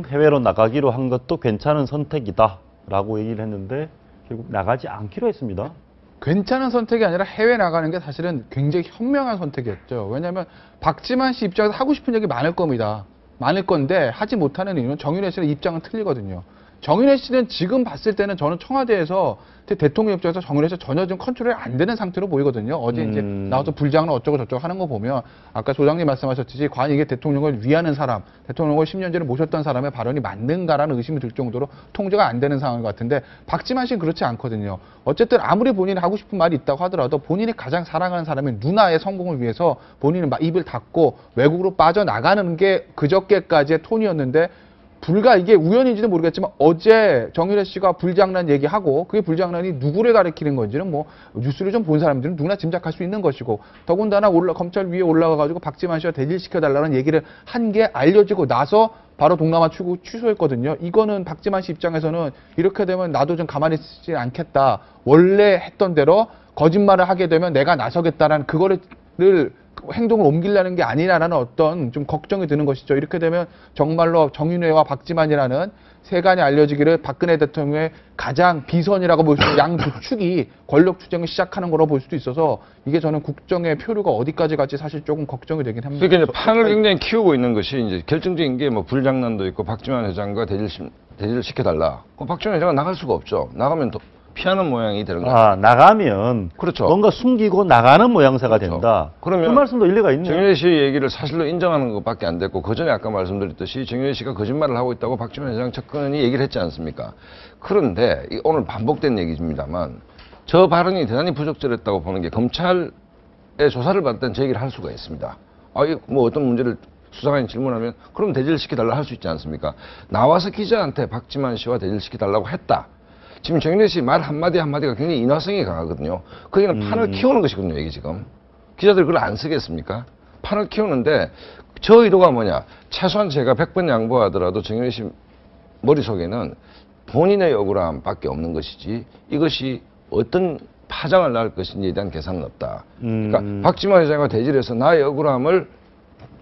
해외로 나가기로 한 것도 괜찮은 선택이다라고 얘기를 했는데 결국 나가지 않기로 했습니다. 괜찮은 선택이 아니라 해외 나가는 게 사실은 굉장히 현명한 선택이었죠. 왜냐하면 박지만 씨 입장에서 하고 싶은 얘기 많을 겁니다. 많을 건데 하지 못하는 이유는 정윤회 씨의 입장은 틀리거든요. 정윤회 씨는 지금 봤을 때는 저는 청와대에서 대통령 입장에서 정윤회 씨가 전혀 좀 컨트롤이 안 되는 상태로 보이거든요. 어제 이제 나와서 불장난 어쩌고 저쩌고 하는 거 보면 아까 소장님 말씀하셨듯이 과연 이게 대통령을 위하는 사람, 대통령을 10년 전에 모셨던 사람의 발언이 맞는가라는 의심이 들 정도로 통제가 안 되는 상황인 것 같은데 박지만 씨는 그렇지 않거든요. 어쨌든 아무리 본인이 하고 싶은 말이 있다고 하더라도 본인이 가장 사랑하는 사람의 누나의 성공을 위해서 본인은 막 입을 닫고 외국으로 빠져나가는 게 그저께까지의 톤이었는데 불과 이게 우연인지는 모르겠지만 어제 정윤회 씨가 불장난 얘기하고 그게 불장난이 누구를 가리키는 건지는 뭐 뉴스를 좀 본 사람들은 누구나 짐작할 수 있는 것이고 더군다나 검찰 위에 올라가가지고 박지만 씨와 대질시켜달라는 얘기를 한 게 알려지고 나서 바로 동남아 출국 취소했거든요. 이거는 박지만 씨 입장에서는 이렇게 되면 나도 좀 가만히 있지 않겠다. 원래 했던 대로 거짓말을 하게 되면 내가 나서겠다라는 그거를 행동을 옮기려는 게 아니라는 어떤 좀 걱정이 드는 것이죠. 이렇게 되면 정말로 정윤회와 박지만이라는 세간에 알려지기를 박근혜 대통령의 가장 비선이라고 볼 수 있는 양 두 축이 권력 투쟁을 시작하는 거로 볼 수도 있어서 이게 저는 국정의 표류가 어디까지 갈지 사실 조금 걱정이 되긴 합니다. 그러니까 이제 판을 굉장히 키우고 있는 것이 이제 결정적인 게 뭐 불장난도 있고 박지만 회장과 대질 시켜달라. 박지만 회장은 나갈 수가 없죠. 나가면 또 피하는 모양이 되는 거죠. 아, 나가면 그렇죠. 뭔가 숨기고 나가는 모양새가 그렇죠. 된다. 그러면 그 말씀도 일리가 있네요. 정윤회 씨 얘기를 사실로 인정하는 것밖에 안 됐고 그전에 아까 말씀드렸듯이 정윤회 씨가 거짓말을 하고 있다고 박지원 회장 측근이 얘기를 했지 않습니까? 그런데 오늘 반복된 얘기입니다만 저 발언이 대단히 부적절했다고 보는 게 검찰의 조사를 받을 땐 저 얘기를 할 수가 있습니다. 뭐 어떤 문제를 수사관이 질문하면 그럼 대질시켜달라 할 수 있지 않습니까? 나와서 기자한테 박지만 씨와 대질시켜달라고 했다. 지금 정윤회 씨 말 한마디 한마디가 굉장히 인화성이 강하거든요. 거기는 판을 키우는 것이거든요, 이게 지금. 기자들이 그걸 안 쓰겠습니까? 판을 키우는데 저 의도가 뭐냐. 최소한 제가 100번 양보하더라도 정윤회 씨 머릿속에는 본인의 억울함밖에 없는 것이지 이것이 어떤 파장을 낳을 것인지에 대한 계산은 없다. 그러니까 박지만 회장과 대질해서 나의 억울함을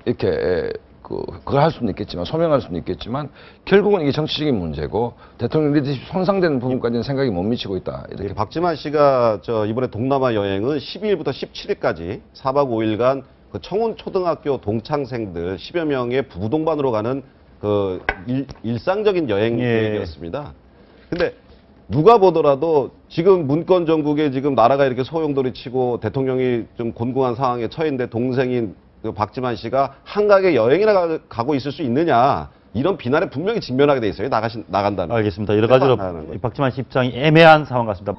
이렇게 그걸 할 수는 있겠지만 소명할 수는 있겠지만 결국은 이게 정치적인 문제고 대통령 리더십 손상되는 부분까지는 생각이 못 미치고 있다. 이렇게 박지만 씨가 이번에 동남아 여행은 12일부터 17일까지 4박 5일간 그 청운 초등학교 동창생들 10여 명의 부부 동반으로 가는 그 일상적인 여행 계획이었습니다. 근데 누가 보더라도 지금 문건 전국에 지금 나라가 이렇게 소용돌이 치고 대통령이 좀 곤궁한 상황에 처했는데 동생인 그 박지만 씨가 한가하게 여행이나 가고 있을 수 있느냐 이런 비난에 분명히 직면하게 돼 있어요. 나간다면. 알겠습니다. 여러 가지로 박지만 씨 입장이 애매한 상황 같습니다.